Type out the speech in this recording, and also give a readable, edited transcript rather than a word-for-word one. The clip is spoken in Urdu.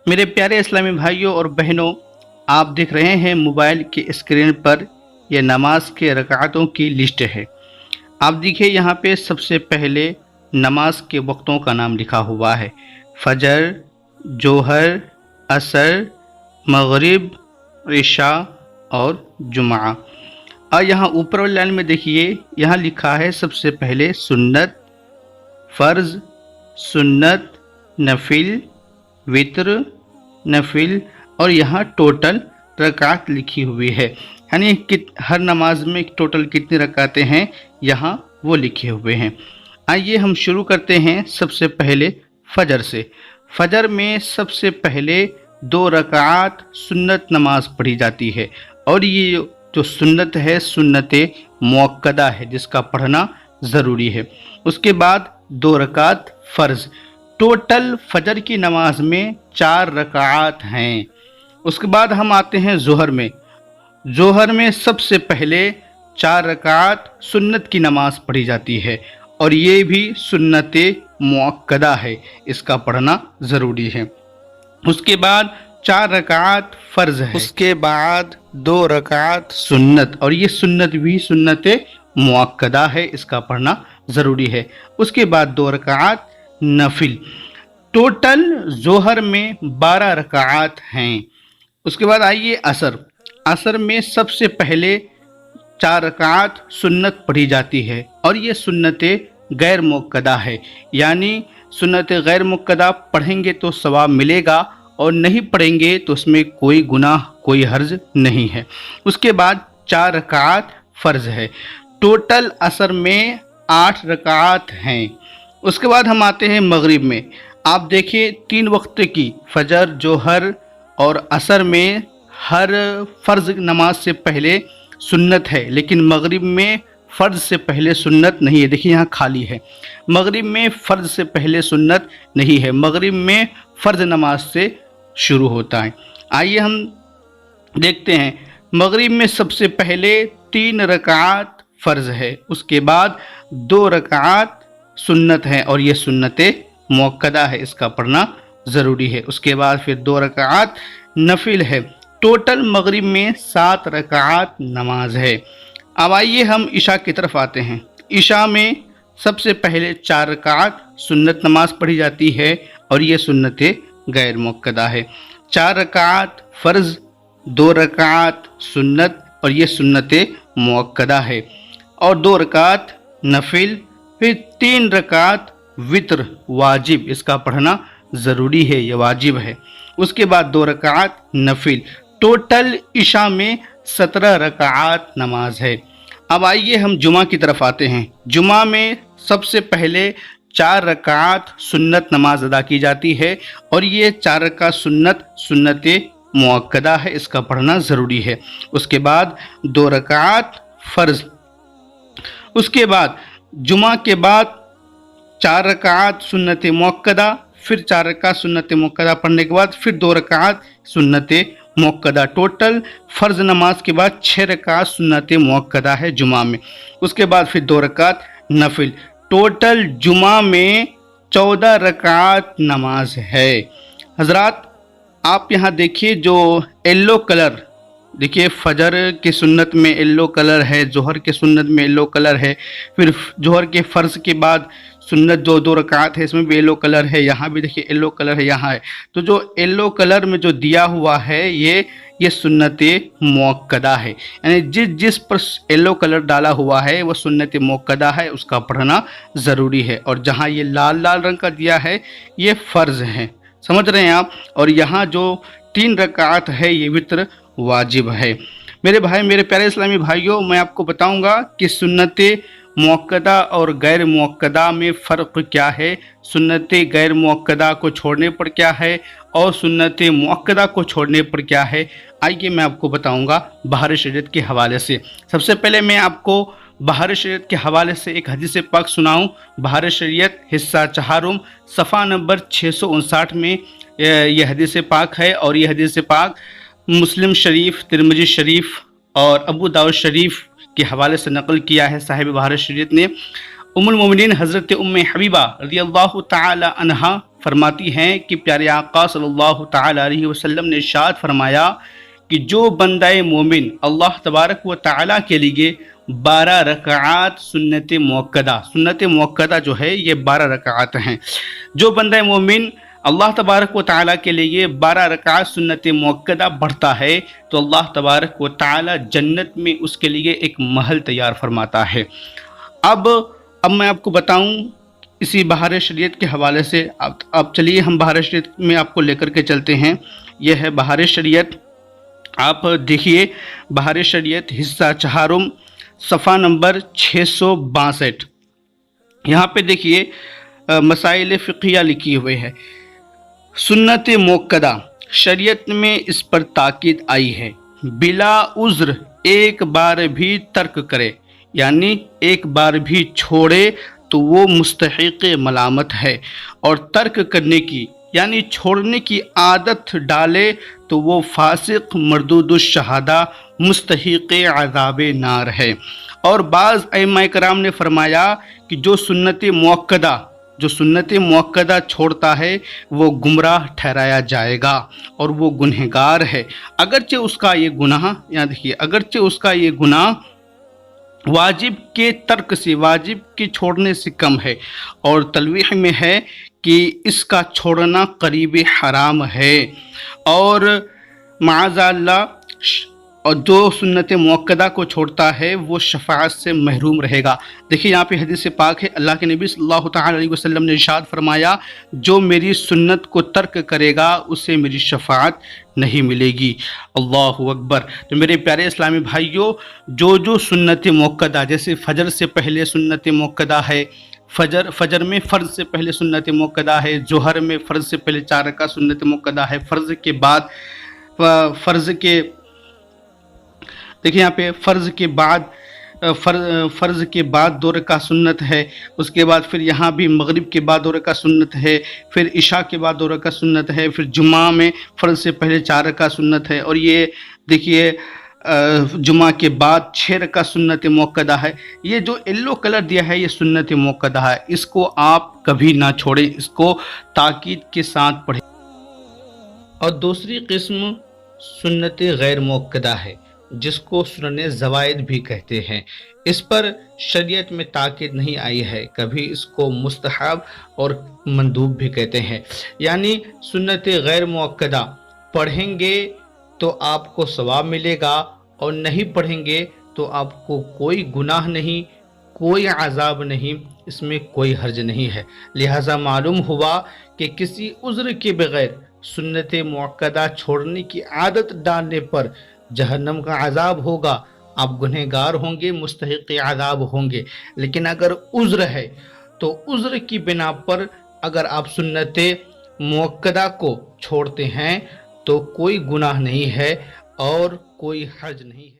میرے پیارے اسلامی بھائیوں اور بہنوں، آپ دیکھ رہے ہیں موبائل کے اسکرین پر یہ نماز کے رکعتوں کی لسٹ ہے۔ آپ دیکھیے یہاں پہ سب سے پہلے نماز کے وقتوں کا نام لکھا ہوا ہے: فجر، ظہر، عصر، مغرب، عشاء اور جمعہ۔ اور یہاں اوپر والی لائن میں دیکھیے، یہاں لکھا ہے سب سے پہلے سنت، فرض، سنت، نفل، وتر، نفل، اور یہاں ٹوٹل رکعت لکھی ہوئی ہے، یعنی ہر نماز میں ٹوٹل کتنی رکعتیں ہیں یہاں وہ لکھے ہوئے ہیں۔ آئیے ہم شروع کرتے ہیں سب سے پہلے فجر سے۔ فجر میں سب سے پہلے 2 رکعات سنت نماز پڑھی جاتی ہے، اور یہ جو سنت ہے سنت مؤکدہ ہے جس کا پڑھنا ضروری ہے۔ اس کے بعد 2 رکعات فرض۔ ٹوٹل فجر کی نماز میں 4 رکعات ہیں۔ اس کے بعد ہم آتے ہیں ظہر میں۔ ظہر میں سب سے پہلے 4 رکعات سنت کی نماز پڑھی جاتی ہے، اور یہ بھی سنت مؤکدہ ہے، اس کا پڑھنا ضروری ہے۔ اس کے بعد 4 رکعات فرض ہے، اس کے بعد 2 رکعات سنت، اور یہ سنت بھی سنت مؤکدہ ہے، اس کا پڑھنا ضروری ہے۔ اس کے بعد 2 رکعات نفل۔ ٹوٹل ظہر میں 12 رکعات ہیں۔ اس کے بعد آئیے عصر۔ عصر میں سب سے پہلے 4 رکعات سنت پڑھی جاتی ہے، اور یہ سنت غیر مؤکدہ ہے، یعنی سنت غیر مؤکدہ پڑھیں گے تو ثواب ملے گا، اور نہیں پڑھیں گے تو اس میں کوئی گناہ کوئی حرج نہیں ہے۔ اس کے بعد 4 رکعات فرض ہے۔ ٹوٹل عصر میں 8 رکعات ہیں۔ اس کے بعد ہم آتے ہیں مغرب میں۔ آپ دیکھیں 3 وقت کی فجر، ظہر اور عصر میں ہر فرض نماز سے پہلے سنت ہے، لیکن مغرب میں فرض سے پہلے سنت نہیں ہے۔ دیکھیں یہاں خالی ہے، مغرب میں فرض سے پہلے سنت نہیں ہے، مغرب میں فرض نماز سے شروع ہوتا ہے۔ آئیے ہم دیکھتے ہیں، مغرب میں سب سے پہلے 3 رکعات فرض ہے، اس کے بعد 2 رکعات سنت ہے، اور یہ سنت مؤکدہ ہے، اس کا پڑھنا ضروری ہے۔ اس کے بعد پھر 2 رکعات نفل ہے۔ ٹوٹل مغرب میں 7 رکعات نماز ہے۔ اب آئیے ہم عشاء کی طرف آتے ہیں۔ عشاء میں سب سے پہلے 4 رکعات سنت نماز پڑھی جاتی ہے، اور یہ سنت غیر مؤکدہ ہے۔ 4 رکعات فرض، 2 رکعات سنت، اور یہ سنت مؤکدہ ہے، اور 2 رکعات نفل، پھر 3 رکعات وتر واجب، اس کا پڑھنا ضروری ہے، یہ واجب ہے۔ اس کے بعد 2 رکعات نفل۔ ٹوٹل عشاء میں 17 رکعات نماز ہے۔ اب آئیے ہم جمعہ کی طرف آتے ہیں۔ جمعہ میں سب سے پہلے 4 رکعات سنت نماز ادا کی جاتی ہے، اور یہ 4 رکعات سنت مؤکدہ ہے، اس کا پڑھنا ضروری ہے۔ اس کے بعد 2 رکعات فرض۔ اس کے بعد جمعہ کے بعد 4 رکعات سنت مؤکدہ، پھر 4 رکعات سنت مؤکدہ پڑھنے کے بعد پھر 2 رکعات سنت مؤکدہ۔ ٹوٹل فرض نماز کے بعد 6 رکعات سنت مؤکدہ ہے جمعہ میں۔ اس کے بعد پھر 2 رکعات نفل۔ ٹوٹل جمعہ میں 14 رکعات نماز ہے۔ حضرات آپ یہاں دیکھیے جو یلو کلر، دیکھیے فجر کے سنت میں یلو کلر ہے، ظہر کے سنت میں یلو کلر ہے، پھر ظہر کے فرض کے بعد سنت جو 2 رکعات ہے اس میں بھی یلو کلر ہے، یہاں بھی دیکھیے یلو کلر ہے، یہاں ہے۔ تو جو یلو کلر میں جو دیا ہوا ہے یہ سنت مؤکدہ ہے، یعنی جس پر یلو کلر ڈالا ہوا ہے وہ سنت مؤکدہ ہے، اس کا پڑھنا ضروری ہے۔ اور جہاں یہ لال رنگ کا دیا ہے یہ فرض ہے، سمجھ رہے ہیں آپ؟ اور یہاں جو 3 رکعات ہے یہ وتر واجب ہے۔ میرے بھائی، میرے پیارے اسلامی بھائیوں، میں آپ کو بتاؤں گا کہ سنت مؤکدہ اور غیر مؤکدہ میں فرق کیا ہے، سنت غیر مؤکدہ کو چھوڑنے پر کیا ہے، اور سنت مؤکدہ کو چھوڑنے پر کیا ہے۔ آئیے میں آپ کو بتاؤں گا بہار شریعت کے حوالے سے۔ سب سے پہلے میں آپ کو بہار شریعت کے حوالے سے ایک حدیث پاک سناؤں۔ بہار شریعت حصہ 4 صفحہ نمبر 659 میں یہ حدیث پاک ہے، اور یہ حدیث پاک مسلم شریف، ترمذی شریف اور ابو داؤد شریف کے حوالے سے نقل کیا ہے صاحب بہار شریعت نے۔ ام المومنین حضرت ام حبیبہ رضی اللہ تعالی عنہا فرماتی ہیں کہ پیارے آقا صلی اللہ تعالی علیہ وسلم نے ارشاد فرمایا کہ جو بندہ مومن اللہ تبارک و تعالیٰ کے لیے 12 رکعات سنت موقدہ جو ہے یہ 12 رکعات ہیں، جو بندہ مومن اللہ تبارک و تعالیٰ کے لیے 12 رکعات سنت موقدہ پڑھتا ہے تو اللہ تبارک و تعالیٰ جنت میں اس کے لیے ایک محل تیار فرماتا ہے۔ اب میں آپ کو بتاؤں اسی بہار شریعت کے حوالے سے، اب چلیے ہم بہار شریعت میں آپ کو لے کر کے چلتے ہیں۔ یہ ہے بہار شریعت، آپ دیکھیے بہار شریعت حصہ چہارم صفحہ نمبر 662۔ یہاں پہ دیکھیے مسائل فقہیہ لکھی ہوئے ہے۔ سنت موقدہ شریعت میں اس پر تاکید آئی ہے، بلا عذر ایک بار بھی ترک کرے، یعنی ایک بار بھی چھوڑے تو وہ مستحق ملامت ہے، اور ترک کرنے کی یعنی چھوڑنے کی عادت ڈالے تو وہ فاسق مردود الشہادہ مستحق عذاب نار ہے۔ اور بعض ائمہ کرام نے فرمایا کہ جو سنت موقدہ چھوڑتا ہے وہ گمراہ ٹھہرایا جائے گا اور وہ گنہگار ہے، اگرچہ اس کا یہ گناہ، یہاں دیکھیے، اگرچہ اس کا یہ گناہ واجب کے ترک سے، واجب کے چھوڑنے سے کم ہے، اور تلویح میں ہے کہ اس کا چھوڑنا قریب حرام ہے، اور معاذ اللہ اور جو سنت موقدہ کو چھوڑتا ہے وہ شفاعت سے محروم رہے گا۔ دیکھیے یہاں پہ حدیث پاک ہے، اللہ کے نبی صلی اللہ تعالی علیہ وسلم نے ارشاد فرمایا جو میری سنت کو ترک کرے گا اسے میری شفاعت نہیں ملے گی۔ اللہ اکبر۔ تو میرے پیارے اسلامی بھائیوں، جو سنت موقدہ، جیسے فجر سے پہلے سنت موقدہ ہے، فجر میں فرض سے پہلے سنت موقدہ ہے، ظہر میں فرض سے پہلے 4 رکعت سنت موقدہ ہے، دیکھیں یہاں پہ فرض کے بعد 2 رکعت سنت ہے، اس کے بعد پھر یہاں بھی مغرب کے بعد 2 رکعت سنت ہے، پھر عشاء کے بعد 2 رکعت سنت ہے، پھر جمعہ میں فرض سے پہلے 4 رکعت سنت ہے، اور یہ دیکھیے جمعہ کے بعد 6 رکعت سنت موقدہ ہے۔ یہ جو یلو کلر دیا ہے یہ سنت موقدہ ہے، اس کو آپ کبھی نہ چھوڑیں، اس کو تاکید کے ساتھ پڑھیں۔ اور دوسری قسم سنت غیر موقدہ ہے، جس کو سنن زوائد بھی کہتے ہیں، اس پر شریعت میں تاکید نہیں آئی ہے، کبھی اس کو مستحب اور مندوب بھی کہتے ہیں۔ یعنی سنت غیر موقدہ پڑھیں گے تو آپ کو ثواب ملے گا، اور نہیں پڑھیں گے تو آپ کو کوئی گناہ نہیں، کوئی عذاب نہیں، اس میں کوئی حرج نہیں ہے۔ لہٰذا معلوم ہوا کہ کسی عذر کے بغیر سنت موقدہ چھوڑنے کی عادت ڈالنے پر جہنم کا عذاب ہوگا، آپ گنہگار ہوں گے، مستحق عذاب ہوں گے۔ لیکن اگر عذر ہے تو عذر کی بنا پر اگر آپ سنت موقدہ کو چھوڑتے ہیں تو کوئی گناہ نہیں ہے اور کوئی حرج نہیں ہے۔